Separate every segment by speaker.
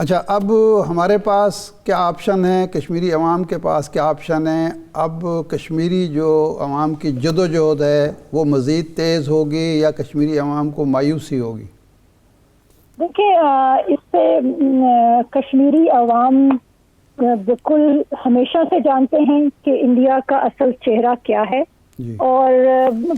Speaker 1: اچھا، اب ہمارے پاس کیا آپشن ہے، کشمیری عوام کے پاس کیا آپشن ہے؟ اب کشمیری جو عوام کی جدوجہد ہے وہ مزید تیز ہوگی یا کشمیری عوام کو مایوسی ہوگی؟
Speaker 2: دیکھیں، اس سے کشمیری عوام بالکل ہمیشہ سے جانتے ہیں کہ انڈیا کا اصل چہرہ کیا ہے،
Speaker 1: جی
Speaker 2: اور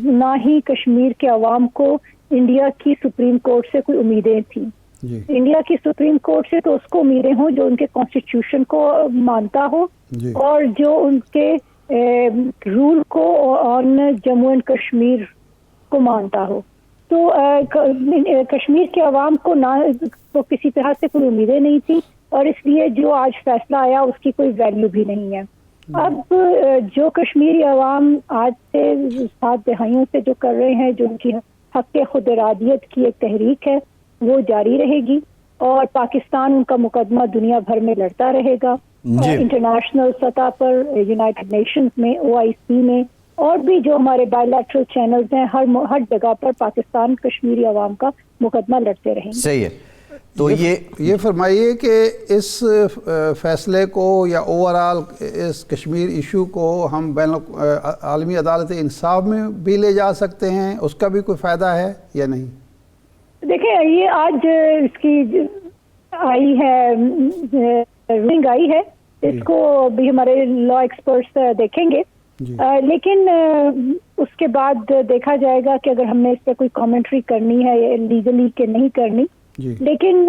Speaker 2: نہ ہی کشمیر کے عوام کو انڈیا کی سپریم کورٹ سے کوئی امیدیں تھیں۔
Speaker 1: جی
Speaker 2: انڈیا کی سپریم کورٹ سے تو اس کو امیدیں ہوں جو ان کے کانسٹیٹیوشن کو مانتا ہو
Speaker 1: جی
Speaker 2: اور جو ان کے رول کو آن جموں اینڈ کشمیر کو مانتا ہو۔ تو کشمیر کے عوام کو نہ تو کسی طرح سے کوئی امیدیں نہیں تھی، اور اس لیے جو آج فیصلہ آیا اس کی کوئی ویلیو بھی نہیں ہے۔ اب جو کشمیری عوام آج سے 7 دہائیوں سے جو کر رہے ہیں، جو ان کی حق خود ارادیت کی ایک تحریک ہے، وہ جاری رہے گی، اور پاکستان ان کا مقدمہ دنیا بھر میں لڑتا رہے گا، انٹرنیشنل سطح پر، یونائٹڈ نیشنز میں، OIC میں، اور بھی جو ہمارے بائی لیٹرل چینلز ہیں، ہر جگہ پر پاکستان کشمیری عوام کا مقدمہ لڑتے رہیں گے۔
Speaker 3: صحیح ہے۔ تو
Speaker 1: یہ فرمائیے کہ اس فیصلے کو یا اوورآل اس کشمیر ایشو کو ہم بین عالمی عدالت انصاف میں بھی لے جا سکتے ہیں، اس کا بھی کوئی فائدہ ہے یا نہیں؟
Speaker 2: دیکھیں، یہ آج اس کی آئی ہے، رولنگ آئی ہے، اس کو بھی ہمارے لا ایکسپرٹس دیکھیں گے، لیکن اس کے بعد دیکھا جائے گا کہ اگر ہم نے اس پہ کوئی کامنٹری کرنی ہے لیگلی کہ نہیں کرنی۔ لیکن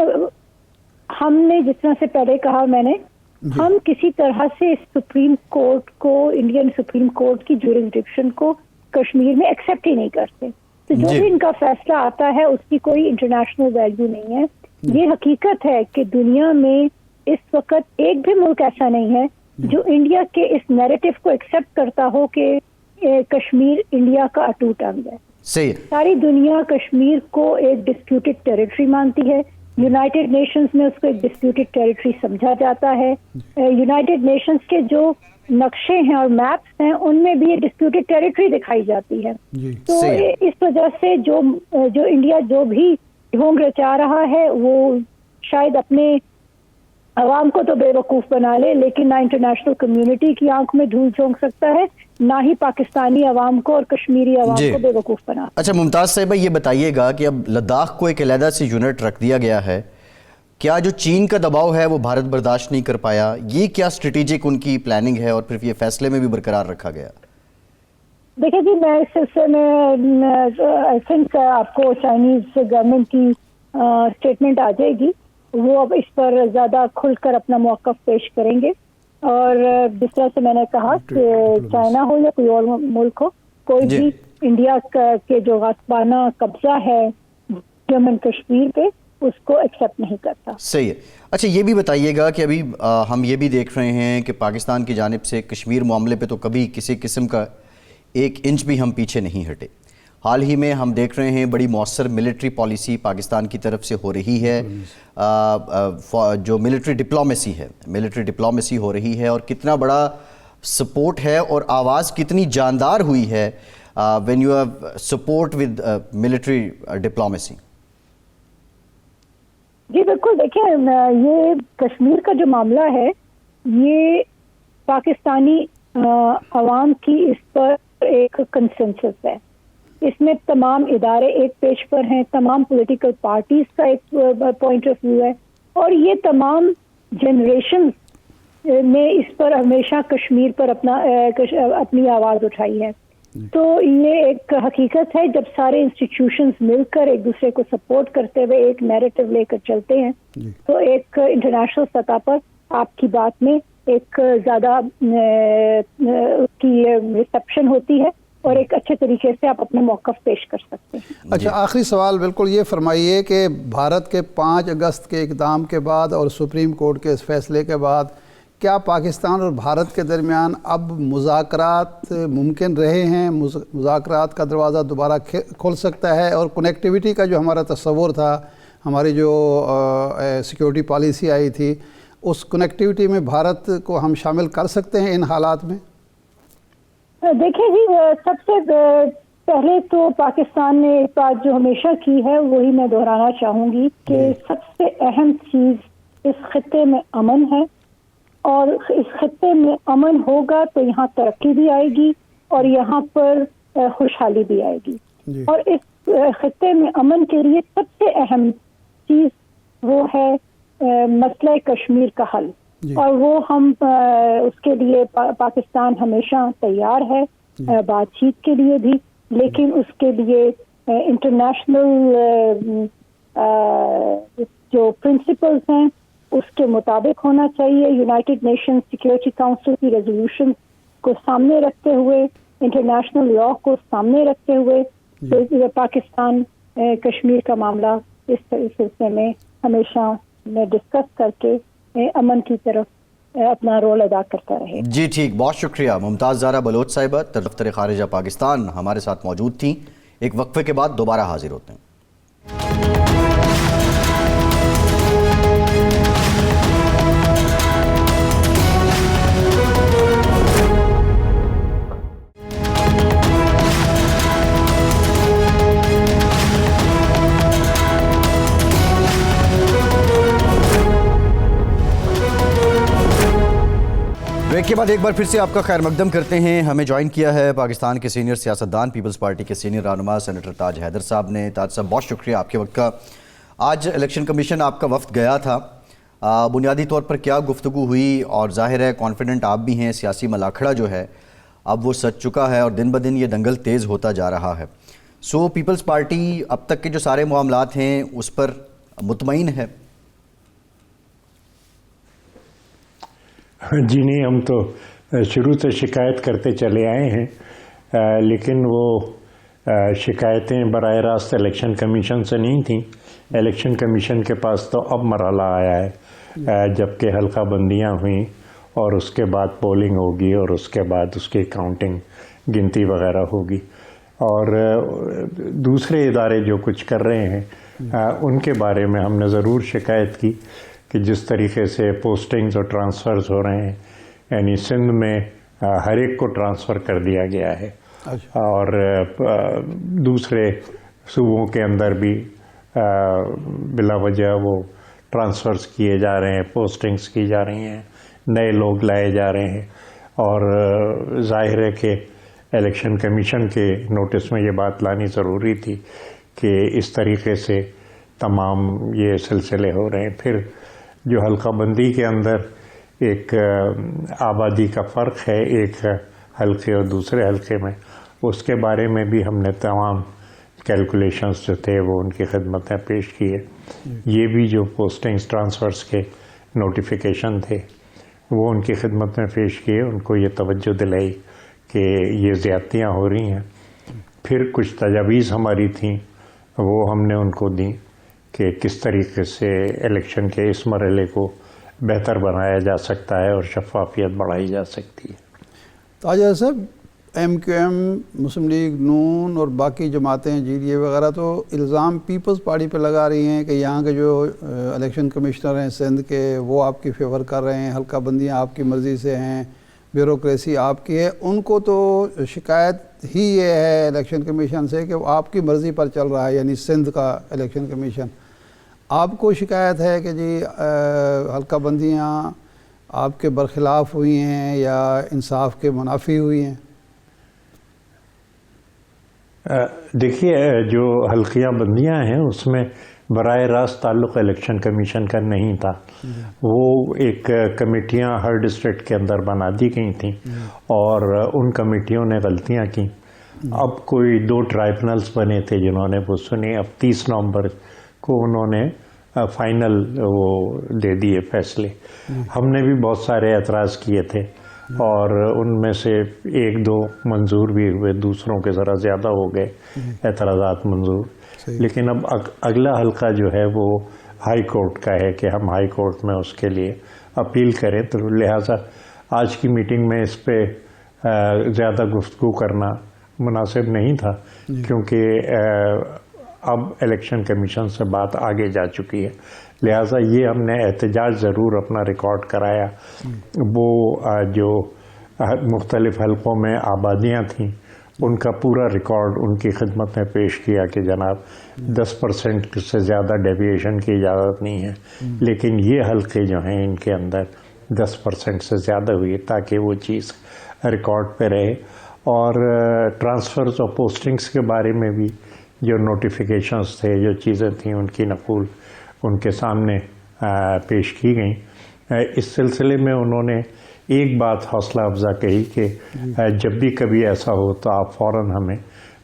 Speaker 2: ہم نے جس طرح سے پہلے کہا میں نے، ہم کسی طرح سے سپریم کورٹ کو، انڈین سپریم کورٹ کی جورسڈکشن کو کشمیر میں ایکسیپٹ ہی نہیں کرتے۔ تو جو بھی ان کا فیصلہ آتا ہے اس کی کوئی انٹرنیشنل ویلیو نہیں ہے۔ یہ حقیقت ہے کہ دنیا میں اس وقت ایک بھی ملک ایسا نہیں ہے جو انڈیا کے اس نیریٹو کو ایکسیپٹ کرتا ہو کہ کشمیر انڈیا کا اٹوٹ انگ ہے۔ ساری دنیا کشمیر کو ایک ڈسپیوٹڈ ٹیریٹری مانتی ہے، یونائٹڈ نیشنز میں اس کو ایک ڈسپیوٹڈ ٹیریٹری سمجھا جاتا ہے۔ یونائٹڈ نیشنز کے جو نقشے ہیں اور میپس ہیں ان میں بھی یہ ڈسپیوٹڈ ٹیریٹری دکھائی جاتی ہے۔ تو اس وجہ سے جو انڈیا جو بھی ڈھونگ رچا رہا ہے وہ شاید اپنے عوام کو تو بے وقوف بنا لے، لیکن نہ انٹرنیشنل کمیونٹی کی آنکھ میں دھول جھونک سکتا ہے، نہ ہی پاکستانی عوام کو اور کشمیری عوام کو بے وقوف بنا۔
Speaker 3: اچھا ممتاز صاحبہ، یہ بتائیے گا کہ اب لداخ کو ایک علیحدہ سے یونٹ رکھ دیا گیا ہے، کیا جو چین کا دباؤ ہے وہ بھارت برداشت نہیں کر پایا؟ یہ کیا اسٹریٹجک ان کی پلاننگ ہے اور پھر یہ فیصلے میں بھی برقرار رکھا گیا؟
Speaker 2: دیکھیں جی، میں اس سلسلے میں آئی تھنک آپ کو چائنیز گورنمنٹ کی اسٹیٹمنٹ آ جائے گی، وہ اب اس پر زیادہ کھل کر اپنا موقف پیش کریں گے، اور جس طرح سے میں نے کہا کہ چائنا ہو یا کوئی اور ملک ہو، کوئی بھی انڈیا کے جو غاصبانہ قبضہ ہے جموں اینڈ کشمیر پہ اس کو ایکسیپٹ نہیں کرتا۔
Speaker 3: صحیح ہے۔ اچھا یہ بھی بتائیے گا کہ ابھی ہم یہ بھی دیکھ رہے ہیں کہ پاکستان کی جانب سے کشمیر معاملے پہ تو کبھی کسی قسم کا 1 انچ بھی ہم پیچھے نہیں ہٹے۔ حال ہی میں ہم دیکھ رہے ہیں بڑی مؤثر ملٹری پالیسی پاکستان کی طرف سے ہو رہی ہے، جو ملٹری ڈپلومیسی ہو رہی ہے، اور کتنا بڑا سپورٹ ہے اور آواز کتنی جاندار ہوئی ہے when you have support with military diplomacy۔
Speaker 2: جی بالکل، دیکھیں یہ کشمیر کا جو معاملہ ہے یہ پاکستانی عوام کی اس پر ایک کنسنسس ہے، اس میں تمام ادارے ایک پیج پر ہیں، تمام پولیٹیکل پارٹیز کا ایک پوائنٹ آف ویو ہے، اور یہ تمام جنریشن نے اس پر ہمیشہ کشمیر پر اپنی آواز اٹھائی ہے۔ تو یہ ایک حقیقت ہے، جب سارے انسٹیٹیوشنز مل کر ایک دوسرے کو سپورٹ کرتے ہوئے ایک نیریٹو لے کر چلتے ہیں تو ایک انٹرنیشنل سطح پر آپ کی بات میں ایک زیادہ کی ریسپشن ہوتی ہے اور ایک اچھے طریقے سے آپ اپنے موقف پیش کر سکتے ہیں۔
Speaker 1: اچھا، آخری سوال بالکل یہ فرمائیے کہ بھارت کے 5 اگست کے اقدام کے بعد اور سپریم کورٹ کے اس فیصلے کے بعد کیا پاکستان اور بھارت کے درمیان اب مذاکرات ممکن رہے ہیں؟ مذاکرات کا دروازہ دوبارہ کھل سکتا ہے؟ اور کنیکٹیویٹی کا جو ہمارا تصور تھا، ہماری جو سیکیورٹی پالیسی آئی تھی، اس کنیکٹیویٹی میں بھارت کو ہم شامل کر سکتے ہیں ان حالات میں؟
Speaker 2: دیکھیں جی، سب سے پہلے تو پاکستان نے ایک بات جو ہمیشہ کی ہے وہی میں دہرانا چاہوں گی کہ سب سے اہم چیز اس خطے میں امن ہے، اور اس خطے میں امن ہوگا تو یہاں ترقی بھی آئے گی اور یہاں پر خوشحالی بھی آئے گی.
Speaker 1: جی.
Speaker 2: اور اس خطے میں امن کے لیے سب سے اہم چیز وہ ہے مسئلہ کشمیر کا حل.
Speaker 1: جی.
Speaker 2: اور وہ ہم اس کے لیے پاکستان ہمیشہ تیار ہے بات چیت کے لیے بھی، لیکن اس کے لیے انٹرنیشنل جو پرنسپلز ہیں اس کے مطابق ہونا چاہیے. یونائٹڈ نیشن سیکورٹی کاؤنسل کی ریزولوشن کو سامنے رکھتے ہوئے، انٹرنیشنل لا کو سامنے رکھتے ہوئے پاکستان کشمیر کا معاملہ اس سلسلے میں ہمیشہ ڈسکس کر کے امن کی طرف اپنا رول ادا کرتا رہے.
Speaker 3: جی ٹھیک، بہت شکریہ. ممتاز زہرا بلوچ صاحبہ دفتر خارجہ پاکستان ہمارے ساتھ موجود تھیں. ایک وقفے کے بعد دوبارہ حاضر ہوتے ہیں. بریک کے بعد ایک بار پھر سے آپ کا خیر مقدم کرتے ہیں. ہمیں جوائن کیا ہے پاکستان کے سینئر سیاستدان پیپلز پارٹی کے سینئر رہنما سینیٹر تاج حیدر صاحب نے. تاج صاحب بہت شکریہ آپ کے وقت کا. آج الیکشن کمیشن آپ کا وفد گیا تھا، بنیادی طور پر کیا گفتگو ہوئی؟ اور ظاہر ہے کانفیڈنٹ آپ بھی ہیں، سیاسی ملاکھڑا جو ہے اب وہ سج چکا ہے اور دن بدن یہ دنگل تیز ہوتا جا رہا ہے. سو پیپلز پارٹی اب تک کے جو سارے معاملات ہیں اس پر مطمئن ہے؟
Speaker 4: جی نہیں، ہم تو شروع سے شکایت کرتے چلے آئے ہیں، لیکن وہ شکایتیں براہ راست الیکشن کمیشن سے نہیں تھیں. الیکشن کمیشن کے پاس تو اب مرحلہ آیا ہے جبکہ حلقہ بندیاں ہوئیں اور اس کے بعد پولنگ ہوگی اور اس کے بعد اس کی کاؤنٹنگ، گنتی وغیرہ ہوگی. اور دوسرے ادارے جو کچھ کر رہے ہیں ان کے بارے میں ہم نے ضرور شکایت کی کہ جس طریقے سے پوسٹنگز اور ٹرانسفرز ہو رہے ہیں، یعنی سندھ میں ہر ایک کو ٹرانسفر کر دیا گیا ہے اور دوسرے صوبوں کے اندر بھی بلا وجہ وہ ٹرانسفرز کیے جا رہے ہیں، پوسٹنگز کی جا رہی ہیں، نئے لوگ لائے جا رہے ہیں. اور ظاہر ہے کہ الیکشن کمیشن کے نوٹس میں یہ بات لانی ضروری تھی کہ اس طریقے سے تمام یہ سلسلے ہو رہے ہیں. پھر جو حلقہ بندی کے اندر ایک آبادی کا فرق ہے ایک حلقے اور دوسرے حلقے میں، اس کے بارے میں بھی ہم نے تمام کیلکولیشنز جو تھے وہ ان کی خدمت میں پیش کیے. یہ بھی جو پوسٹنگز ٹرانسفرز کے نوٹیفیکیشن تھے وہ ان کی خدمت میں پیش کیے، ان کو یہ توجہ دلائی کہ یہ زیادتیاں ہو رہی ہیں. پھر کچھ تجاویز ہماری تھیں وہ ہم نے ان کو دیں کہ کس طریقے سے الیکشن کے اس مرحلے کو بہتر بنایا جا سکتا ہے اور شفافیت بڑھائی جا سکتی ہے.
Speaker 1: تاج صاحب، ایم کیو ایم، مسلم لیگ نون اور باقی جماعتیں جی ڈی اے وغیرہ تو الزام پیپلز پارٹی پہ لگا رہی ہیں کہ یہاں کے جو الیکشن کمشنر ہیں سندھ کے وہ آپ کی فیور کر رہے ہیں، حلقہ بندیاں آپ کی مرضی سے ہیں، بیوروکریسی آپ کی ہے. ان کو تو شکایت ہی یہ ہے الیکشن کمیشن سے کہ وہ آپ کی مرضی پر چل رہا ہے، یعنی سندھ کا الیکشن کمیشن. آپ کو شکایت ہے کہ جی حلقہ بندیاں آپ کے برخلاف ہوئی ہیں یا انصاف کے منافی ہوئی ہیں؟
Speaker 4: دیکھیے، جو حلقیاں بندیاں ہیں اس میں براہ راست تعلق الیکشن کمیشن کا نہیں تھا. وہ ایک کمیٹیاں ہر ڈسٹرکٹ کے اندر بنا دی گئی تھیں اور ان کمیٹیوں نے غلطیاں کی. اب کوئی 2 ٹرائبنلز بنے تھے جنہوں نے وہ سنی. اب 30 نومبر کو انہوں نے فائنل وہ دے دیے فیصلے. ہم نے بھی بہت سارے اعتراض کیے تھے اور ان میں سے 1-2 منظور بھی ہوئے، دوسروں کے ذرا زیادہ ہو گئے اعتراضات منظور. لیکن اب اگلا حلقہ جو ہے وہ ہائی کورٹ کا ہے کہ ہم ہائی کورٹ میں اس کے لیے اپیل کریں. تو لہٰذا آج کی میٹنگ میں اس پہ زیادہ گفتگو کرنا مناسب نہیں تھا کیونکہ اب الیکشن کمیشن سے بات آگے جا چکی ہے. لہٰذا یہ ہم نے احتجاج ضرور اپنا ریکارڈ کرایا. وہ جو مختلف حلقوں میں آبادیاں تھیں ان کا پورا ریکارڈ ان کی خدمت میں پیش کیا کہ جناب 10% سے زیادہ ڈیویشن کی اجازت نہیں ہے، لیکن یہ حلقے جو ہیں ان کے اندر 10% سے زیادہ ہوئی تاکہ وہ چیز ریکارڈ پہ رہے۔ اور ٹرانسفرز اور پوسٹنگز کے بارے میں بھی جو نوٹیفیکیشنز تھے، جو چیزیں تھیں، ان کی نقول ان کے سامنے پیش کی گئیں۔ اس سلسلے میں انہوں نے ایک بات حوصلہ افزا کہی کہ جب بھی کبھی ایسا ہو تو آپ فوراً ہمیں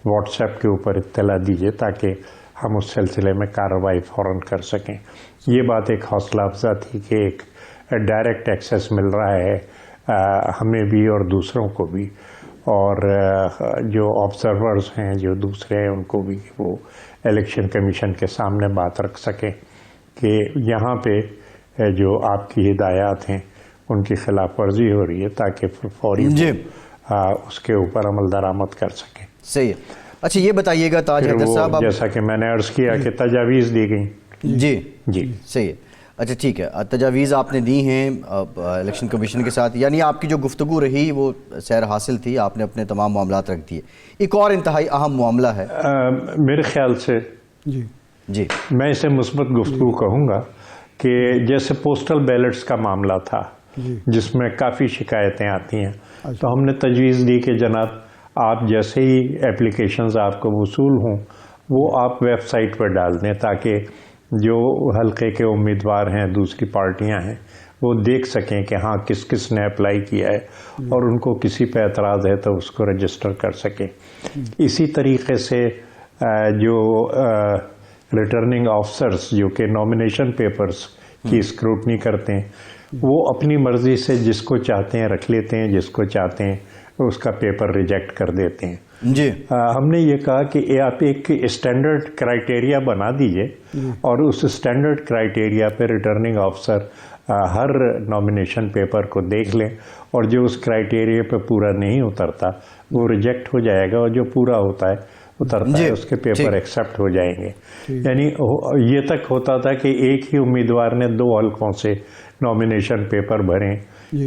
Speaker 4: واٹس ایپ کے اوپر اطلاع دیجیے تاکہ ہم اس سلسلے میں کارروائی فوراً کر سکیں۔ یہ بات ایک حوصلہ افزا تھی کہ ایک ڈائریکٹ ایکسیس مل رہا ہے ہمیں بھی اور دوسروں کو بھی، اور جو آبزرورز ہیں جو دوسرے ہیں ان کو بھی وہ الیکشن کمیشن کے سامنے بات رکھ سکیں کہ یہاں پہ جو آپ کی ہدایات ہیں ان کی خلاف ورزی ہو رہی ہے، تاکہ فوری اس کے اوپر عمل درآمد کر سکیں۔
Speaker 3: صحیح ہے۔ اچھا یہ بتائیے گا تاج حیدر صاحب،
Speaker 4: جیسا کہ میں نے عرض کیا کہ تجاویز دی گئیں۔
Speaker 3: جی صحیح ہے۔ اچھا ٹھیک ہے، تجاویز آپ نے دی ہیں الیکشن کمیشن کے ساتھ، یعنی آپ کی جو گفتگو رہی وہ سیر حاصل تھی، آپ نے اپنے تمام معاملات رکھ دیے۔ ایک اور انتہائی اہم معاملہ ہے
Speaker 4: میرے خیال سے،
Speaker 1: جی
Speaker 4: میں اسے مثبت گفتگو کہوں گا، کہ جیسے پوسٹل بیلٹس کا معاملہ تھا جس میں کافی شکایتیں آتی ہیں، تو ہم نے تجویز دی کہ جناب آپ جیسے ہی اپلیکیشنز آپ کو وصول ہوں وہ آپ ویب سائٹ پر ڈال دیں تاکہ جو حلقے کے امیدوار ہیں، دوسری پارٹیاں ہیں، وہ دیکھ سکیں کہ ہاں کس کس نے اپلائی کیا ہے اور ان کو کسی پہ اعتراض ہے تو اس کو رجسٹر کر سکیں۔ اسی طریقے سے جو ریٹرننگ آفسرز جو کہ نامینیشن پیپرز کی اسکروٹنی کرتے ہیں، وہ اپنی مرضی سے جس کو چاہتے ہیں رکھ لیتے ہیں، جس کو چاہتے ہیں اس کا پیپر ریجیکٹ کر دیتے ہیں۔
Speaker 3: جی
Speaker 4: ہم نے یہ کہا کہ آپ ایک اسٹینڈرڈ کرائٹیریا بنا دیجئے اور اس اسٹینڈرڈ کرائٹیریا پہ ریٹرننگ آفسر ہر نامینیشن پیپر کو دیکھ لیں، اور جو اس کرائٹیریا پہ پورا نہیں اترتا وہ ریجیکٹ ہو جائے گا، اور جو پورا ہوتا ہے اترتا ہے اس کے پیپر ایکسیپٹ ہو جائیں گے۔ یعنی یہ تک ہوتا تھا کہ ایک ہی امیدوار نے 2 حلقوں سے نامینیشن پیپر بھریں،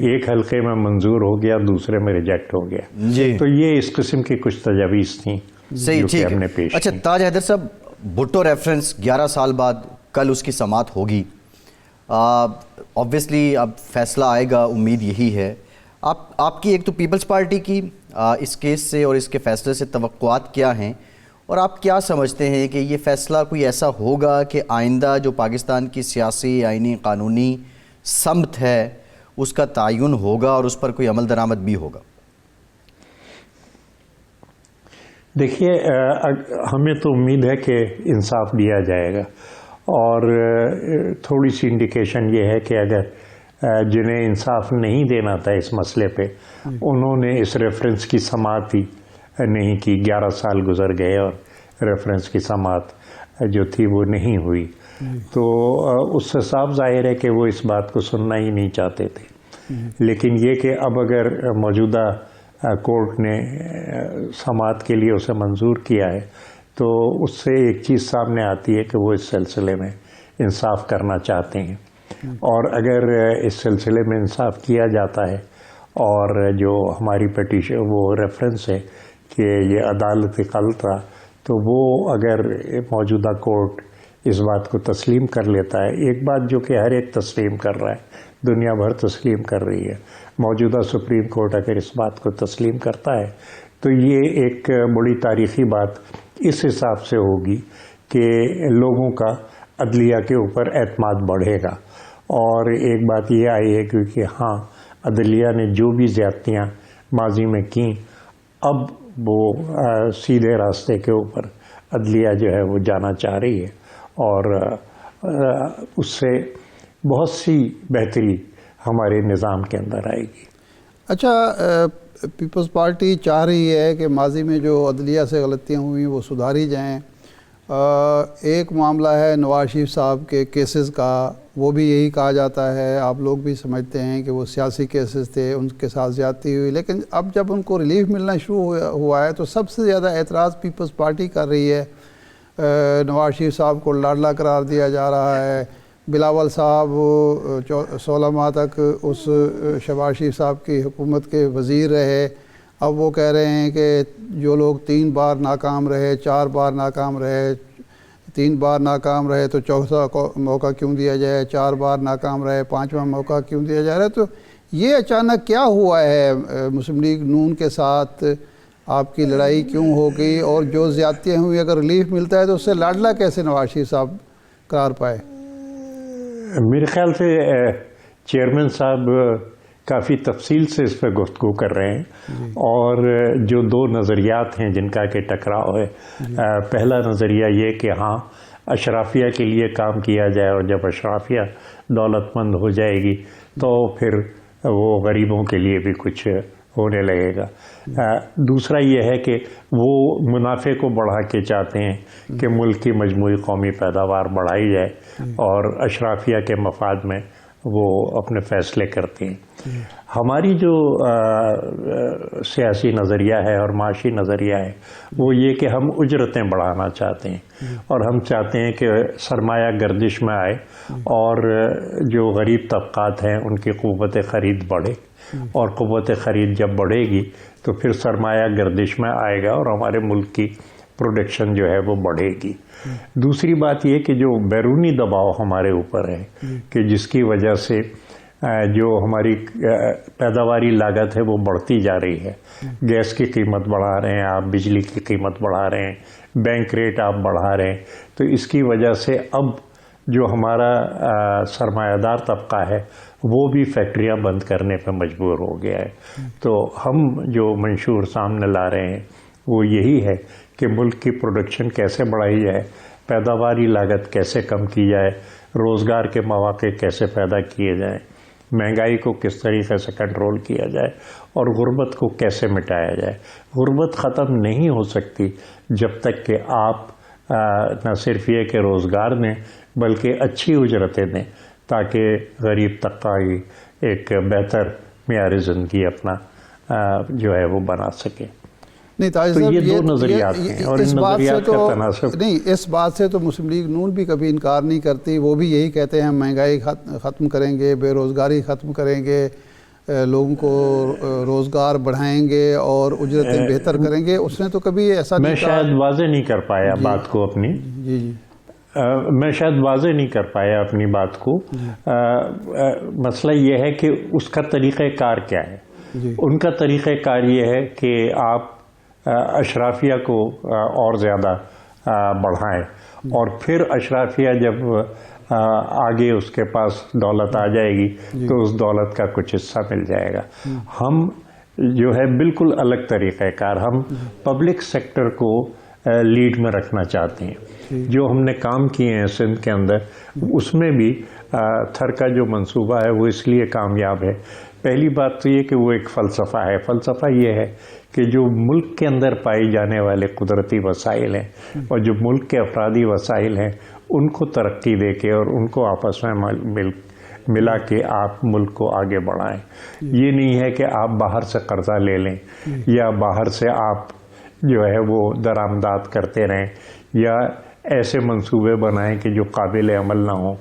Speaker 4: ایک حلقے میں منظور ہو گیا، دوسرے میں ریجیکٹ ہو گیا۔ تو یہ اس قسم کی کچھ تجاویز تھیں جو کہ ہم نے پیش کی۔
Speaker 3: اچھا تاج حیدر صاحب، بھٹو ریفرنس 11 سال بعد کل اس کی سماعت ہوگی، آبویسلی اب فیصلہ آئے گا، امید یہی ہے۔ آپ کی ایک تو پیپلز پارٹی کی اس کیس سے اور اس کے فیصلے سے توقعات کیا ہیں، اور آپ کیا سمجھتے ہیں کہ یہ فیصلہ کوئی ایسا ہوگا کہ آئندہ جو پاکستان کی سیاسی، آئینی، قانونی سمت ہے اس کا تعین ہوگا اور اس پر کوئی عمل درآمد بھی ہوگا؟
Speaker 4: دیکھیے، ہمیں تو امید ہے کہ انصاف دیا جائے گا، اور تھوڑی سی انڈیکیشن یہ ہے کہ اگر جنہیں انصاف نہیں دینا تھا اس مسئلے پہ، انہوں نے اس ریفرنس کی سماعت ہی نہیں کی، 11 سال گزر گئے اور ریفرنس کی سماعت جو تھی وہ نہیں ہوئی، تو اس سے صاف ظاہر ہے کہ وہ اس بات کو سننا ہی نہیں چاہتے تھے۔ لیکن یہ کہ اب اگر موجودہ کورٹ نے سماعت کے لیے اسے منظور کیا ہے تو اس سے ایک چیز سامنے آتی ہے کہ وہ اس سلسلے میں انصاف کرنا چاہتے ہیں، اور اگر اس سلسلے میں انصاف کیا جاتا ہے اور جو ہماری پٹیشن وہ ریفرنس ہے کہ یہ عدالت غلط تھا، تو وہ اگر موجودہ کورٹ اس بات کو تسلیم کر لیتا ہے، ایک بات جو کہ ہر ایک تسلیم کر رہا ہے، دنیا بھر تسلیم کر رہی ہے، موجودہ سپریم کورٹ اگر اس بات کو تسلیم کرتا ہے تو یہ ایک بڑی تاریخی بات اس حساب سے ہوگی کہ لوگوں کا عدلیہ کے اوپر اعتماد بڑھے گا، اور ایک بات یہ آئی ہے کیونکہ ہاں عدلیہ نے جو بھی زیادتیاں ماضی میں کیں، اب وہ سیدھے راستے کے اوپر عدلیہ جو ہے وہ جانا چاہ رہی ہے، اور اس سے بہت سی بہتری ہمارے نظام کے اندر آئے گی۔
Speaker 1: اچھا، پیپلز پارٹی چاہ رہی ہے کہ ماضی میں جو عدلیہ سے غلطیاں ہوئیں وہ سدھاری جائیں۔ ایک معاملہ ہے نواز شریف صاحب کے کیسز کا، وہ بھی یہی کہا جاتا ہے، آپ لوگ بھی سمجھتے ہیں کہ وہ سیاسی کیسز تھے، ان کے ساتھ زیادتی ہوئی، لیکن اب جب ان کو ریلیف ملنا شروع ہوا ہے تو سب سے زیادہ اعتراض پیپلز پارٹی کر رہی ہے۔ نواز شریف صاحب کو لاڈلا قرار دیا جا رہا ہے، بلاول صاحب 16 ماہ تک اس شہباز شریف صاحب کی حکومت کے وزیر رہے، اب وہ کہہ رہے ہیں کہ جو لوگ 3 بار ناکام رہے، 4 بار ناکام رہے، 3 بار ناکام رہے تو چوتھا موقع کیوں دیا جائے، 4 بار ناکام رہے 5واں موقع کیوں دیا جا رہا ہے؟ تو یہ اچانک کیا ہوا ہے مسلم لیگ نون کے ساتھ؟ آپ کی لڑائی کیوں ہو گئی؟ اور جو زیادتیاں ہوئی اگر ریلیف ملتا ہے تو اس سے لاڈلا کیسے نواز شریف صاحب قرار پائے؟
Speaker 4: میرے خیال سے چیئرمین صاحب کافی تفصیل سے اس پہ گفتگو کر رہے ہیں، اور جو 2 نظریات ہیں جن کا کہ ٹکراؤ ہے، پہلا نظریہ یہ کہ ہاں اشرافیہ کے لیے کام کیا جائے، اور جب اشرافیہ دولت مند ہو جائے گی تو پھر وہ غریبوں کے لیے بھی کچھ ہونے لگے گا۔ دوسرا یہ ہے کہ وہ منافع کو بڑھا کے چاہتے ہیں کہ ملک کی مجموعی قومی پیداوار بڑھائی جائے، اور اشرافیہ کے مفاد میں وہ اپنے فیصلے کرتے ہیں۔ ہماری جو سیاسی نظریہ ہے اور معاشی نظریہ ہے وہ یہ کہ ہم اجرتیں بڑھانا چاہتے ہیں، اور ہم چاہتے ہیں کہ سرمایہ گردش میں آئے اور جو غریب طبقات ہیں ان کی قوت خرید بڑھے، اور قوت خرید جب بڑھے گی تو پھر سرمایہ گردش میں آئے گا اور ہمارے ملک کی پروڈکشن جو ہے وہ بڑھے گی۔ دوسری بات یہ کہ جو بیرونی دباؤ ہمارے اوپر ہے کہ جس کی وجہ سے جو ہماری پیداواری لاگت ہے وہ بڑھتی جا رہی ہے، گیس کی قیمت بڑھا رہے ہیں آپ، بجلی کی قیمت بڑھا رہے ہیں، بینک ریٹ آپ بڑھا رہے ہیں، تو اس کی وجہ سے اب جو ہمارا سرمایہ دار طبقہ ہے وہ بھی فیکٹریاں بند کرنے پہ مجبور ہو گیا ہے۔ تو ہم جو منشور سامنے لا رہے ہیں وہ یہی ہے کہ ملک کی پروڈکشن کیسے بڑھائی جائے، پیداواری لاگت کیسے کم کی جائے، روزگار کے مواقع کیسے پیدا کیے جائیں، مہنگائی کو کس طریقے سے کنٹرول کیا جائے، اور غربت کو کیسے مٹایا جائے۔ غربت ختم نہیں ہو سکتی جب تک کہ آپ نہ صرف یہ کہ روزگار دیں بلکہ اچھی اجرتیں دیں، تاکہ غریب طبقہ ایک بہتر معیار زندگی اپنا جو ہے وہ بنا سکے۔
Speaker 1: نہیں تاج
Speaker 4: تو
Speaker 1: صاحب،
Speaker 4: یہ 2 نظریات ہیں، اور ان نظریات کا تناسب
Speaker 1: نہیں، اس بات سے تو مسلم لیگ نون بھی کبھی انکار نہیں کرتی، وہ بھی یہی کہتے ہیں ہم مہنگائی ختم کریں گے، بے روزگاری ختم کریں گے، لوگوں کو روزگار بڑھائیں گے اور اجرتیں بہتر کریں گے۔ اس نے تو کبھی ایسا نہیں کہا۔
Speaker 4: میں شاید واضح نہیں کر پایا بات کو اپنی، میں شاید واضح نہیں کر پایا اپنی بات کو۔ مسئلہ یہ ہے کہ اس کا طریقہ کار کیا ہے۔ ان کا طریقہ کار یہ ہے کہ آپ اشرافیہ کو اور زیادہ بڑھائیں، اور پھر اشرافیہ جب آگے اس کے پاس دولت آ جائے گی تو اس دولت کا کچھ حصہ مل جائے گا۔ ہم جو ہے بالکل الگ طریقہ کار، ہم پبلک سیکٹر کو لیڈ میں رکھنا چاہتے ہیں۔ جو ہم نے کام کیے ہیں سندھ کے اندر، اس میں بھی تھر کا جو منصوبہ ہے وہ اس لیے کامیاب ہے۔ پہلی بات تو یہ کہ وہ ایک فلسفہ ہے۔ فلسفہ یہ ہے کہ جو ملک کے اندر پائی جانے والے قدرتی وسائل ہیں اور جو ملک کے افرادی وسائل ہیں ان کو ترقی دے کے اور ان کو آپس میں ملا کے آپ ملک کو آگے بڑھائیں۔ یہ نہیں ہے کہ آپ باہر سے قرضہ لے لیں یا باہر سے آپ جو ہے وہ درآمدات کرتے رہیں، یا ایسے منصوبے بنائیں کہ جو قابل عمل نہ ہوں،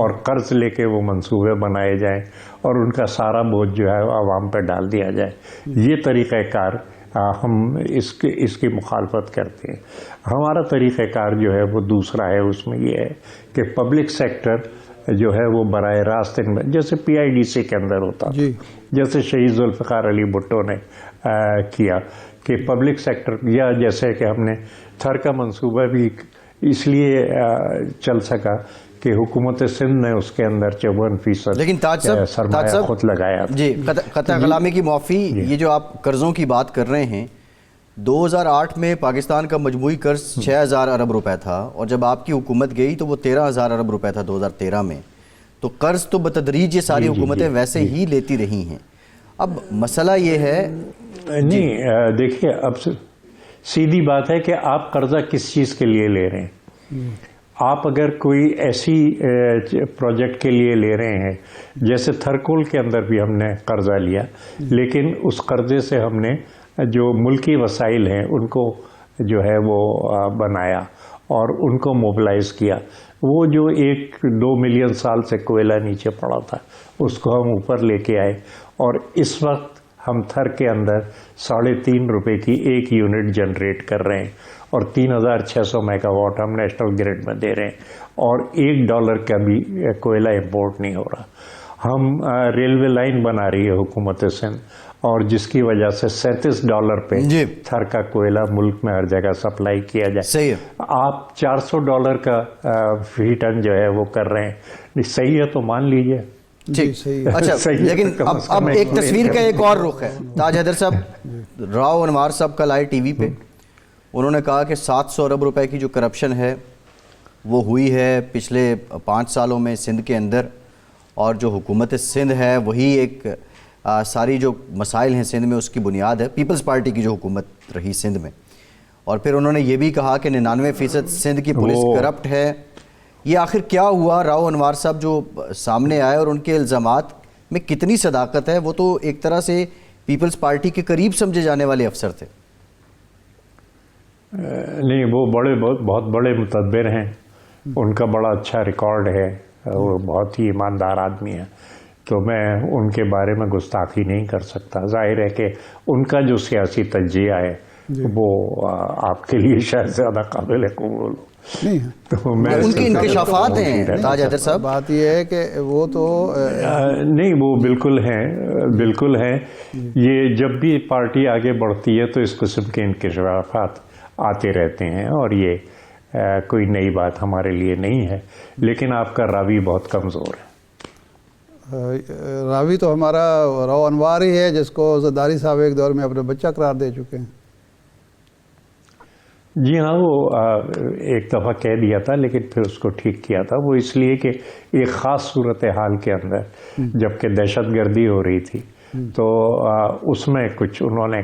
Speaker 4: اور قرض لے کے وہ منصوبے بنائے جائیں اور ان کا سارا بوجھ جو ہے عوام پہ ڈال دیا جائے۔ یہ طریقہ کار ہم اس کی مخالفت کرتے ہیں۔ ہمارا طریقہ کار جو ہے وہ دوسرا ہے۔ اس میں یہ ہے کہ پبلک سیکٹر جو ہے وہ براہ راست جیسے PIDC کے اندر ہوتا، جیسے شہید ذوالفقار علی بھٹو نے کیا کہ پبلک سیکٹر، یا جیسے کہ ہم نے تھر کا منصوبہ بھی اس لیے چل سکا کہ حکومت سندھ نے اس کے اندر 54%
Speaker 3: لیکن تاج
Speaker 4: سرمایہ خود لگایا۔
Speaker 3: جی، قطع کلامی کی معافی، یہ جو آپ قرضوں کی بات کر رہے ہیں، 2008 میں پاکستان کا مجموعی قرض 6000 ارب روپے تھا، اور جب آپ کی حکومت گئی تو وہ 13000 ارب روپے تھا 2013 میں۔ تو قرض تو بتدریج یہ ساری حکومتیں ویسے ہی لیتی رہی ہیں۔ اب مسئلہ یہ ہے،
Speaker 4: نہیں دیکھیے، اب سیدھی بات ہے کہ آپ قرضہ کس چیز کے لیے لے رہے ہیں۔ آپ اگر کوئی ایسی پروجیکٹ کے لیے لے رہے ہیں، جیسے تھرکول کے اندر بھی ہم نے قرضہ لیا، لیکن اس قرضے سے ہم نے جو ملکی وسائل ہیں ان کو جو ہے وہ بنایا اور ان کو موبلائز کیا۔ وہ جو 1-2 ملین سال سے کوئلہ نیچے پڑا تھا اس کو ہم اوپر لے کے آئے، اور اس وقت ہم تھر کے اندر 3.5 روپے کی ایک یونٹ جنریٹ کر رہے ہیں اور 3600 میگا واٹ ہم نیشنل گریڈ میں دے رہے ہیں اور $1 کا بھی کوئلہ امپورٹ نہیں ہو رہا. ہم ریلوے لائن بنا رہی ہے حکومت سندھ اور جس کی وجہ سے $37 پہ تھر کا کوئلہ ملک میں ہر جگہ سپلائی کیا جائے.
Speaker 3: صحیح ہے.
Speaker 4: آپ $400 کا فی ٹن جو ہے وہ کر رہے ہیں. صحیح ہے تو مان لیجئے.
Speaker 3: ٹھیک. اچھا لیکن اب ایک تصویر کا ایک اور رخ ہے. تاج حیدر صاحب، راؤ انوار صاحب کل آئے ٹی وی پہ، انہوں نے کہا کہ 700 ارب روپے کی جو کرپشن ہے وہ ہوئی ہے پچھلے 5 سالوں میں سندھ کے اندر، اور جو حکومت سندھ ہے وہی ایک ساری جو مسائل ہیں سندھ میں اس کی بنیاد ہے، پیپلز پارٹی کی جو حکومت رہی سندھ میں. اور پھر انہوں نے یہ بھی کہا کہ 99% سندھ کی پولیس کرپٹ ہے. یہ آخر کیا ہوا؟ راؤ انوار صاحب جو سامنے آئے اور ان کے الزامات میں کتنی صداقت ہے؟ وہ تو ایک طرح سے پیپلز پارٹی کے قریب سمجھے جانے والے افسر تھے.
Speaker 4: نہیں، وہ بہت بڑے متدبر ہیں، ان کا بڑا اچھا ریکارڈ ہے، وہ بہت ہی ایماندار آدمی ہیں، تو میں ان کے بارے میں گستاخی نہیں کر سکتا. ظاہر ہے کہ ان کا جو سیاسی تجزیہ ہے وہ آپ کے لیے شاید زیادہ قابل قبول
Speaker 1: نہیں
Speaker 4: تو میں
Speaker 3: ان کے انکشافات ہیں تاج حیدر صاحب.
Speaker 1: بات یہ ہے کہ وہ تو
Speaker 4: نہیں، وہ بالکل ہیں. یہ جب بھی پارٹی آگے بڑھتی ہے تو اس قسم کے انکشافات آتے رہتے ہیں اور یہ کوئی نئی بات ہمارے لیے نہیں ہے. لیکن آپ کا راوی بہت کمزور ہے.
Speaker 1: راوی تو ہمارا راؤ انوار ہی ہے جس کو زرداری صاحب ایک دور میں اپنا بچہ قرار دے چکے ہیں.
Speaker 4: جی ہاں، وہ ایک دفعہ کہہ دیا تھا لیکن پھر اس کو ٹھیک کیا تھا. وہ اس لیے کہ ایک خاص صورتحال کے اندر جبکہ دہشت گردی ہو رہی تھی تو اس میں کچھ انہوں نے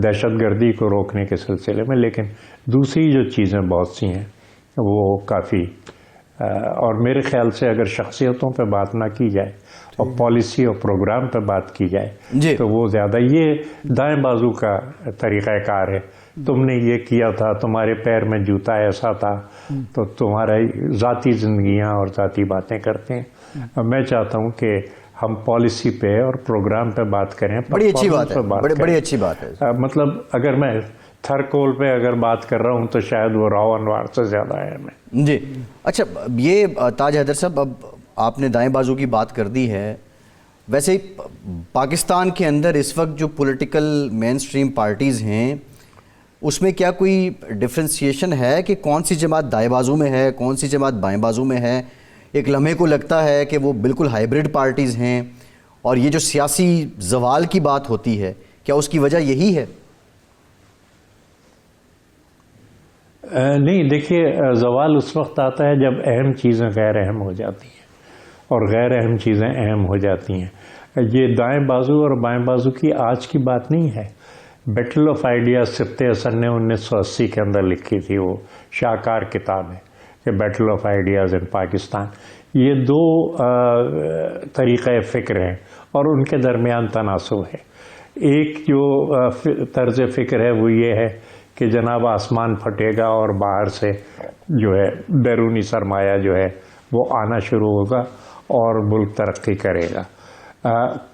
Speaker 4: دہشت گردی کو روکنے کے سلسلے میں، لیکن دوسری جو چیزیں بہت سی ہیں وہ کافی، اور میرے خیال سے اگر شخصیتوں پہ بات نہ کی جائے اور پالیسی اور پروگرام پہ بات کی جائے تو وہ زیادہ، یہ دائیں بازو کا طریقہ کار ہے. تم نے یہ کیا تھا، تمہارے پیر میں جوتا ایسا تھا، تو تمہارے ذاتی زندگیاں اور ذاتی باتیں کرتے ہیں. میں چاہتا ہوں کہ ہم پالیسی پہ اور پروگرام پہ بات کریں.
Speaker 3: بڑی اچھی بات ہے، بڑی اچھی بات ہے.
Speaker 4: مطلب اگر میں تھر کول پہ اگر بات کر رہا ہوں تو شاید وہ راؤ انوار سے زیادہ ہے میں.
Speaker 3: جی اچھا، یہ تاج حیدر صاحب اب آپ نے دائیں بازو کی بات کر دی ہے. ویسے پاکستان کے اندر اس وقت جو پولیٹیکل مین سٹریم پارٹیز ہیں اس میں کیا کوئی ڈفرینسیشن ہے کہ کون سی جماعت دائیں بازو میں ہے، کون سی جماعت بائیں بازو میں ہے؟ ایک لمحے کو لگتا ہے کہ وہ بالکل ہائیبرڈ پارٹیز ہیں، اور یہ جو سیاسی زوال کی بات ہوتی ہے کیا اس کی وجہ یہی ہے؟
Speaker 4: نہیں، دیکھیے، زوال اس وقت آتا ہے جب اہم چیزیں غیر اہم ہو جاتی ہیں اور غیر اہم چیزیں اہم ہو جاتی ہیں. یہ دائیں بازو اور بائیں بازو کی آج کی بات نہیں ہے. بیٹل آف آئیڈیاز سبت حسن نے 1980 کے اندر لکھی تھی، وہ شاہکار کتاب ہے کہ بیٹل آف آئیڈیاز ان پاکستان. یہ دو طریقہ فکر ہیں اور ان کے درمیان تناسب ہے. ایک جو طرز فکر ہے وہ یہ ہے کہ جناب آسمان پھٹے گا اور باہر سے جو ہے بیرونی سرمایہ جو ہے وہ آنا شروع ہوگا اور ملک ترقی کرے گا.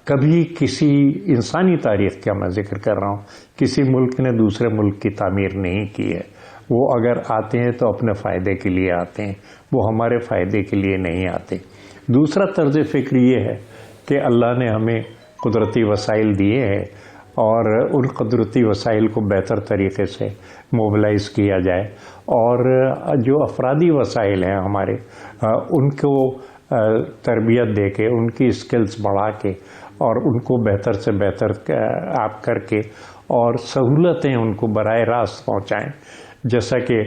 Speaker 4: کبھی کسی انسانی تاریخ کا میں ذکر کر رہا ہوں، کسی ملک نے دوسرے ملک کی تعمیر نہیں کی ہے. وہ اگر آتے ہیں تو اپنے فائدے کے لیے آتے ہیں، وہ ہمارے فائدے کے لیے نہیں آتے. دوسرا طرز فکر یہ ہے کہ اللہ نے ہمیں قدرتی وسائل دیے ہیں اور ان قدرتی وسائل کو بہتر طریقے سے موبلائز کیا جائے، اور جو افرادی وسائل ہیں ہمارے ان کو تربیت دے کے، ان کی اسکلز بڑھا کے اور ان کو بہتر سے بہتر آپ کر کے اور سہولتیں ان کو براہ راست پہنچائیں. جیسا کہ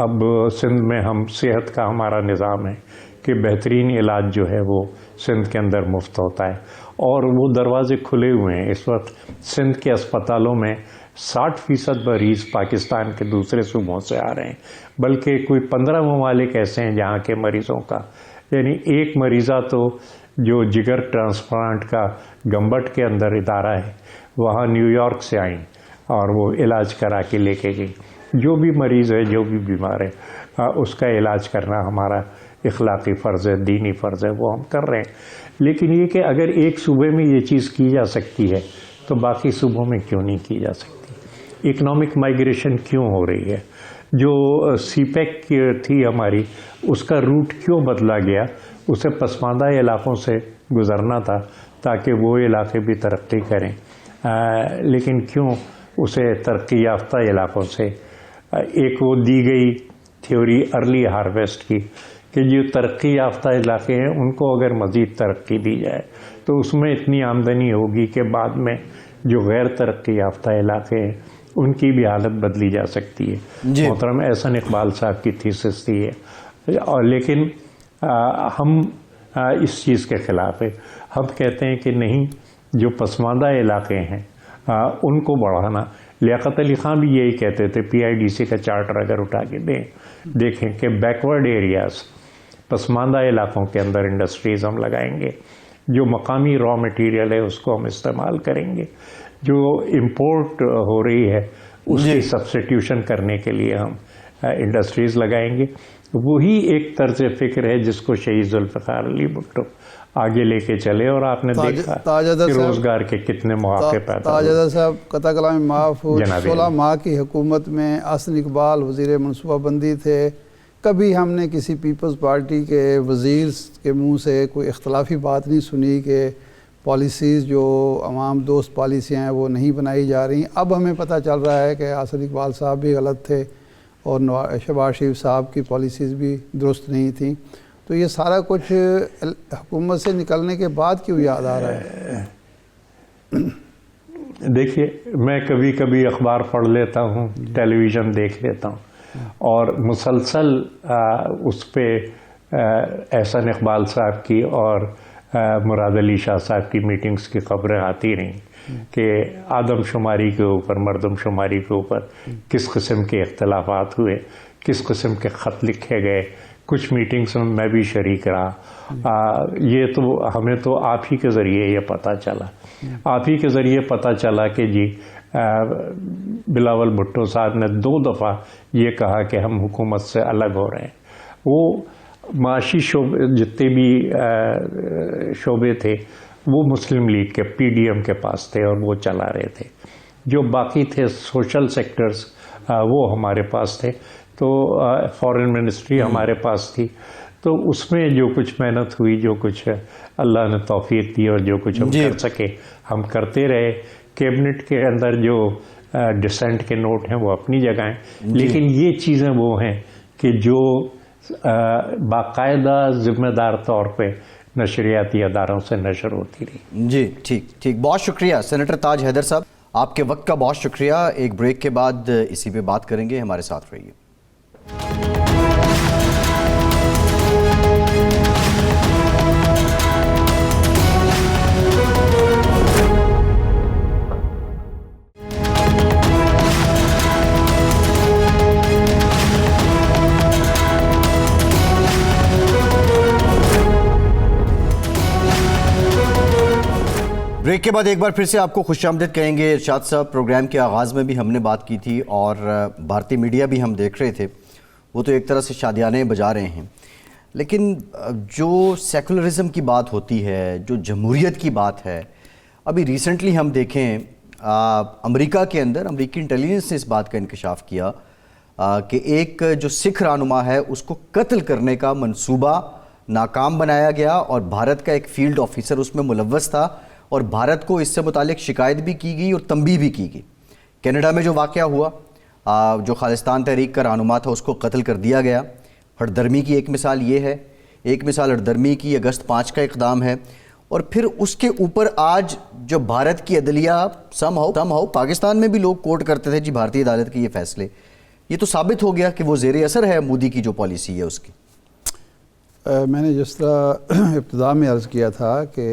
Speaker 4: اب سندھ میں ہم صحت کا ہمارا نظام ہے کہ بہترین علاج جو ہے وہ سندھ کے اندر مفت ہوتا ہے اور وہ دروازے کھلے ہوئے ہیں. اس وقت سندھ کے اسپتالوں میں 60% مریض پاکستان کے دوسرے صوبوں سے آ رہے ہیں، بلکہ کوئی 15 ممالک ایسے ہیں جہاں کے مریضوں کا، یعنی ایک مریضہ تو جو جگر ٹرانسپلانٹ کا گمبٹ کے اندر ادارہ ہے وہاں نیو یارک سے آئیں اور وہ علاج کرا کے لے کے گئی. جو بھی مریض ہے، جو بھی بیمار ہے، اس کا علاج کرنا ہمارا اخلاقی فرض ہے، دینی فرض ہے، وہ ہم کر رہے ہیں. لیکن یہ کہ اگر ایک صوبے میں یہ چیز کی جا سکتی ہے تو باقی صوبوں میں کیوں نہیں کی جا سکتی؟ اکنامک مائگریشن کیوں ہو رہی ہے؟ جو سی پیک تھی ہماری، اس کا روٹ کیوں بدلا گیا؟ اسے پسماندہ علاقوں سے گزرنا تھا تاکہ وہ علاقے بھی ترقی کریں، لیکن کیوں اسے ترقی یافتہ علاقوں سے ایک وہ دی گئی تھیوری ارلی ہارویسٹ کی کہ جو ترقی یافتہ علاقے ہیں ان کو اگر مزید ترقی دی جائے تو اس میں اتنی آمدنی ہوگی کہ بعد میں جو غیر ترقی یافتہ علاقے ہیں ان کی بھی حالت بدلی جا سکتی ہے۔
Speaker 3: جی
Speaker 4: محترم احسن اقبال صاحب کی تھیسس تھی ہے، اور لیکن ہم اس چیز کے خلاف ہے۔ ہم کہتے ہیں کہ نہیں، جو پسماندہ علاقے ہیں ان کو بڑھانا۔ لیاقت علی خان بھی یہی کہتے تھے، پی آئی ڈی سی کا چارٹر اگر اٹھا کے دیکھیں کہ بیکورڈ ایریاز، پسماندہ علاقوں کے اندر انڈسٹریز ہم لگائیں گے، جو مقامی را مٹیریل ہے اس کو ہم استعمال کریں گے، جو امپورٹ ہو رہی ہے اس کی سبسٹیوشن کرنے کے لیے ہم انڈسٹریز لگائیں گے۔ وہی ایک طرز فکر ہے جس کو شہید ذوالفقار علی بھٹو آگے لے کے چلے، اور آپ نے دیکھا کہ روزگار کے کتنے مواقع پیدا ہوئے۔
Speaker 1: تاجدر صاحب قطع کلام معاف ہو، 16 ماہ کی حکومت میں احسن اقبال وزیر منصوبہ بندی تھے، کبھی ہم نے کسی پیپلز پارٹی کے وزیر کے منہ سے کوئی اختلافی بات نہیں سنی کہ پالیسیز جو عوام دوست پالیسیاں ہیں وہ نہیں بنائی جا رہی۔ اب ہمیں پتہ چل رہا ہے کہ احسن اقبال صاحب بھی غلط تھے اور شہباز شریف صاحب کی پالیسیز بھی درست نہیں تھیں، تو یہ سارا کچھ حکومت سے نکلنے کے بعد کیوں یاد آ رہا ہے؟
Speaker 4: دیکھیے، میں کبھی کبھی اخبار پڑھ لیتا ہوں، ٹیلی ویژن دیکھ لیتا ہوں، اور مسلسل اس پہ احسن اقبال صاحب کی اور مراد علی شاہ صاحب کی میٹنگز کی خبریں آتی رہیں کہ آدم شماری کے اوپر، مردم شماری کے اوپر کس قسم کے اختلافات ہوئے، کس قسم کے خط لکھے گئے۔ کچھ میٹنگز میں بھی شریک رہا۔ یہ تو ہمیں تو آپ ہی کے ذریعے یہ پتہ چلا، آپ ہی کے ذریعے پتہ چلا کہ جی بلاول بھٹو صاحب نے 2 دفعہ یہ کہا کہ ہم حکومت سے الگ ہو رہے ہیں۔ وہ معاشی شعبے جتنے بھی شعبے تھے وہ مسلم لیگ کے پی ڈی ایم کے پاس تھے اور وہ چلا رہے تھے، جو باقی تھے سوشل سیکٹرز وہ ہمارے پاس تھے، تو فارن منسٹری ہمارے پاس تھی، تو اس میں جو کچھ محنت ہوئی، جو کچھ اللہ نے توفیق دی اور جو کچھ ہم کر سکے ہم کرتے رہے۔ کیبنٹ کے اندر جو ڈسینٹ کے نوٹ ہیں وہ اپنی جگہ ہیں، لیکن یہ چیزیں وہ ہیں کہ جو باقاعدہ ذمہ دار طور پہ نشریاتی اداروں سے نشر ہوتی رہی۔
Speaker 3: جی ٹھیک، بہت شکریہ سینیٹر تاج حیدر صاحب، آپ کے وقت کا بہت شکریہ۔ ایک بریک کے بعد اسی پہ بات کریں گے، ہمارے ساتھ رہیے۔ بریک کے بعد ایک بار پھر سے آپ کو خوش آمدید کہیں گے۔ ارشاد صاحب، پروگرام کے آغاز میں بھی ہم نے بات کی تھی اور بھارتی میڈیا بھی ہم دیکھ رہے تھے، وہ تو ایک طرح سے شادیانے بجا رہے ہیں، لیکن جو سیکولرزم کی بات ہوتی ہے، جو جمہوریت کی بات ہے، ابھی ریسنٹلی ہم دیکھیں امریکہ کے اندر امریکی انٹیلیجنس نے اس بات کا انکشاف کیا کہ ایک جو سکھ رہنما ہے اس کو قتل کرنے کا منصوبہ ناکام بنایا گیا، اور بھارت کا ایک فیلڈ آفیسر اس میں ملوث تھا، اور بھارت کو اس سے متعلق شکایت بھی کی گئی اور تنبیہ بھی کی گئی۔ کینیڈا میں جو واقعہ ہوا، جو خالصتان تحریک کا رہنما تھا اس کو قتل کر دیا گیا۔ ہٹدرمی کی ایک مثال یہ ہے، ایک مثال ہٹدرمی کی اگست 5 کا اقدام ہے، اور پھر اس کے اوپر آج جو بھارت کی عدلیہ سم ہو پاکستان میں بھی لوگ کوٹ کرتے تھے جی بھارتی عدالت کے یہ فیصلے، یہ تو ثابت ہو گیا کہ وہ زیر اثر ہے مودی کی جو پالیسی ہے اس کی۔
Speaker 1: میں نے جس طرح ابتدا میں عرض کیا تھا کہ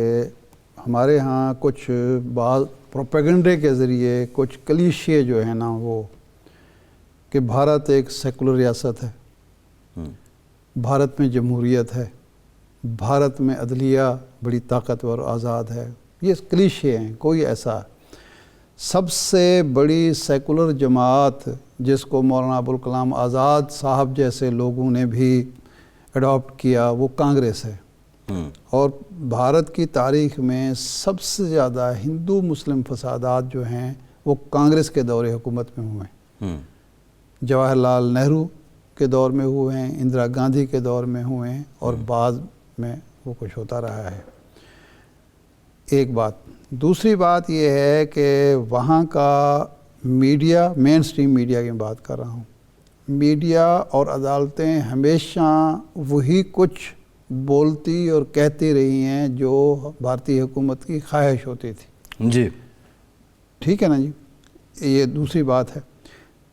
Speaker 1: ہمارے ہاں کچھ بعض پروپیگنڈے کے ذریعے کچھ کلیشے جو ہیں نا، وہ کہ بھارت ایک سیکولر ریاست ہے، بھارت میں جمہوریت ہے، بھارت میں عدلیہ بڑی طاقتور آزاد ہے، یہ کلیشے ہیں۔ کوئی ایسا سب سے بڑی سیکولر جماعت جس کو مولانا ابوالکلام آزاد صاحب جیسے لوگوں نے بھی اڈاپٹ کیا وہ کانگریس ہے۔ اور بھارت کی تاریخ میں سب سے زیادہ ہندو مسلم فسادات جو ہیں وہ کانگریس کے دور حکومت میں ہوئے ہیں. جواہر لال نہرو کے دور میں ہوئے ہیں, اندرا گاندھی کے دور میں ہوئے ہیں, اور بعد میں وہ کچھ ہوتا رہا ہے. ایک بات. دوسری بات یہ ہے کہ وہاں کا میڈیا, مین سٹریم میڈیا کی بات کر رہا ہوں, میڈیا اور عدالتیں ہمیشہ وہی کچھ بولتی اور کہتی رہی ہیں جو بھارتی حکومت کی خواہش ہوتی تھی.
Speaker 3: جی
Speaker 1: ٹھیک ہے نا جی, یہ دوسری بات ہے.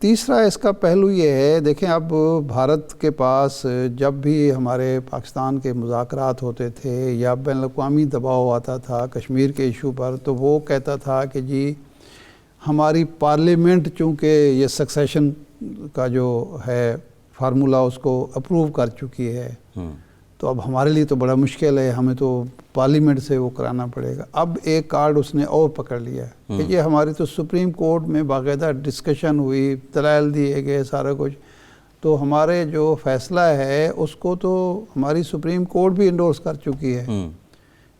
Speaker 1: تیسرا اس کا پہلو یہ ہے, دیکھیں اب بھارت کے پاس جب بھی ہمارے پاکستان کے مذاکرات ہوتے تھے یا بین الاقوامی دباؤ آتا تھا کشمیر کے ایشو پر, تو وہ کہتا تھا کہ جی ہماری پارلیمنٹ چونکہ یہ سکسیشن کا جو ہے فارمولا اس کو اپروو کر چکی ہے, تو اب ہمارے لیے تو بڑا مشکل ہے, ہمیں تو پارلیمنٹ سے وہ کرانا پڑے گا. اب ایک کارڈ اس نے اور پکڑ لیا ہے کہ یہ ہماری تو سپریم کورٹ میں باقاعدہ ڈسکشن ہوئی, دلائل دیے گئے, سارا کچھ, تو ہمارے جو فیصلہ ہے اس کو تو ہماری سپریم کورٹ بھی انڈورس کر چکی ہے.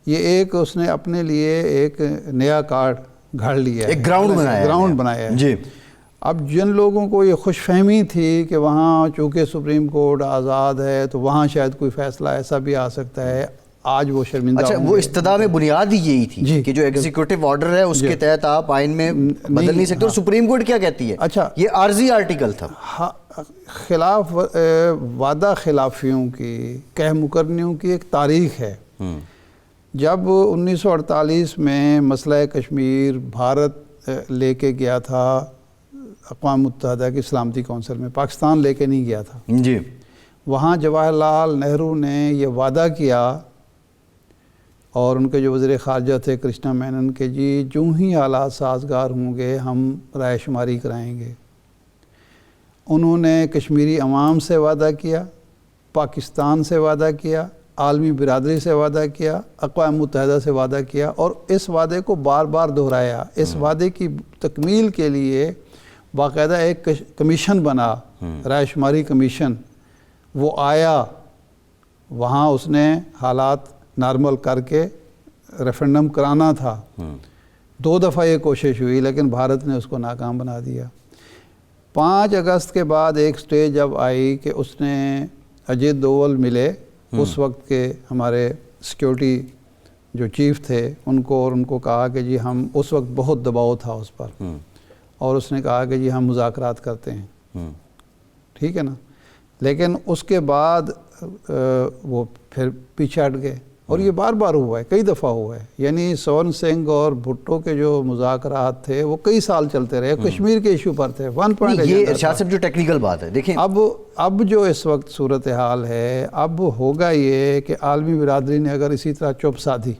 Speaker 1: یہ ایک اس نے اپنے لیے ایک نیا کارڈ گھڑ لیا ہے,
Speaker 3: ایک گراؤنڈ
Speaker 1: بنایا ہے.
Speaker 3: جی.
Speaker 1: اب جن لوگوں کو یہ خوش فہمی تھی کہ وہاں چونکہ سپریم کورٹ آزاد ہے تو وہاں شاید کوئی فیصلہ ایسا بھی آ سکتا ہے, آج وہ شرمندہ
Speaker 3: اچھا, وہ استدعا میں بنیاد ہی یہی تھی کہ جو ایگزیکٹو آرڈر ہے اس کے تحت آپ آئین میں بدل نہیں سکتے, اور سپریم کورٹ کیا کہتی ہے؟
Speaker 1: اچھا,
Speaker 3: یہ عارضی آرٹیکل تھا.
Speaker 1: خلاف وعدہ خلافیوں کی, کہہ مکرنیوں کی ایک تاریخ ہے. جب 1948 میں مسئلہ کشمیر بھارت لے کے گیا تھا اقوام متحدہ کی سلامتی کونسل میں, پاکستان لے کے نہیں گیا تھا.
Speaker 3: جی.
Speaker 1: وہاں جواہر لال نہرو نے یہ وعدہ کیا, اور ان کے جو وزیر خارجہ تھے کرشنا مینن کے, جی جو ہی حالات سازگار ہوں گے ہم رائے شماری کرائیں گے. انہوں نے کشمیری عوام سے وعدہ کیا, پاکستان سے وعدہ کیا, عالمی برادری سے وعدہ کیا, اقوام متحدہ سے وعدہ کیا, اور اس وعدے کو بار بار دہرایا. اس وعدے کی تکمیل کے لیے باقاعدہ ایک کمیشن بنا, رائے شماری کمیشن. وہ آیا, وہاں اس نے حالات نارمل کر کے ریفرنڈم کرانا تھا. 2 دفعہ یہ کوشش ہوئی لیکن بھارت نے اس کو ناکام بنا دیا. 5 اگست کے بعد ایک سٹیج جب آئی کہ اس نے اجیت دوول ملے, اس وقت کے ہمارے سیکیورٹی جو چیف تھے ان کو, اور ان کو کہا کہ جی ہم, اس وقت بہت دباؤ تھا اس پر, اور اس نے کہا کہ جی ہم مذاکرات کرتے ہیں. ٹھیک ہے نا, لیکن اس کے بعد وہ پھر پیچھے ہٹ گئے, اور یہ بار بار ہوا ہے, کئی دفعہ ہوا ہے. یعنی سورن سنگھ اور بھٹو کے جو مذاکرات تھے وہ کئی سال چلتے رہے, کشمیر کے ایشو پر تھے.
Speaker 3: یہ ارشاد صاحب جو ٹیکنیکل بات ہے, دیکھیں
Speaker 1: اب جو اس وقت صورتحال ہے, اب ہوگا یہ کہ عالمی برادری نے اگر اسی طرح چپ سادھی,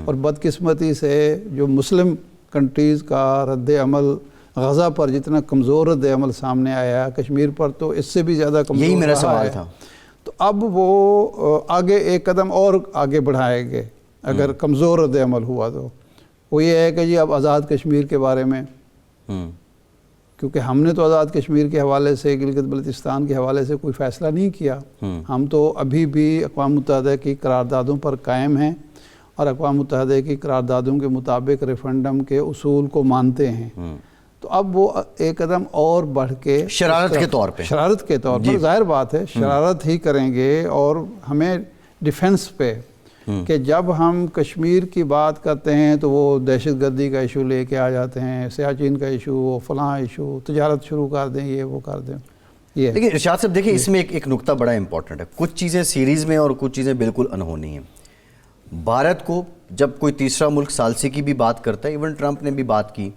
Speaker 1: اور بدقسمتی سے جو مسلم کنٹریز کا رد عمل غزہ پر جتنا کمزور رد عمل سامنے آیا, کشمیر پر تو اس سے بھی زیادہ کمزور,
Speaker 3: یہی میرا سوال تھا.
Speaker 1: تو اب وہ آگے ایک قدم اور آگے بڑھائیں گے اگر کمزور رد عمل ہوا تو. وہ یہ ہے کہ جی اب آزاد کشمیر کے بارے میں, کیونکہ ہم نے تو آزاد کشمیر کے حوالے سے, گلگت بلتستان کے حوالے سے کوئی فیصلہ نہیں کیا. ہم تو ابھی بھی اقوام متحدہ کی قراردادوں پر قائم ہیں, اور اقوام متحدہ کی قراردادوں کے مطابق ریفرنڈم کے اصول کو مانتے ہیں. تو اب وہ ایک قدم اور بڑھ کے
Speaker 3: شرارت کے طور پر
Speaker 1: ظاہر بات ہے شرارت ہی کریں گے. اور ہمیں ڈیفنس پہ کہ جب ہم کشمیر کی بات کرتے ہیں تو وہ دہشت گردی کا ایشو لے کے آ جاتے ہیں, سیاچین کا ایشو, وہ فلاں ایشو, تجارت شروع کر دیں, یہ وہ کر دیں.
Speaker 3: لیکن ارشاد صاحب دیکھیں اس میں ایک نقطہ بڑا امپورٹنٹ ہے. کچھ چیزیں سیریز میں اور کچھ چیزیں بالکل انہونی ہیں. بھارت کو جب کوئی تیسرا ملک ثالثی کی بھی بات کرتا ہے, ایون ٹرمپ نے بھی بات کی,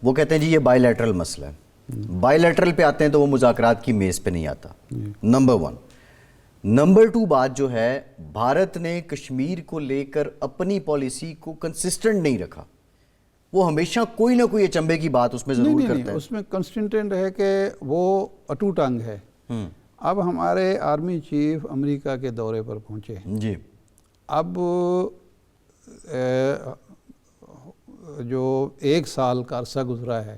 Speaker 3: وہ کہتے ہیں جی یہ بائی لیٹرل مسئلہ ہے. بائی لیٹرل پہ آتے ہیں تو وہ مذاکرات کی میز پہ نہیں آتا, نمبر 1. نمبر 2 بات جو ہے, بھارت نے کشمیر کو لے کر اپنی پالیسی کو کنسسٹنٹ نہیں رکھا. وہ ہمیشہ کوئی نہ کوئی اچنبے کی بات اس میں ضرور کرتا ہے.
Speaker 1: اس میں کنسسٹنٹ ہے کہ وہ اٹو ٹنگ ہے. اب ہمارے آرمی چیف امریکہ کے دورے پر پہنچے ہیں
Speaker 3: جی.
Speaker 1: اب جو 1 سال کا عرصہ گزرا ہے,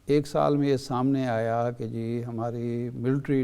Speaker 1: 1 سال میں یہ سامنے آیا کہ جی ہماری ملٹری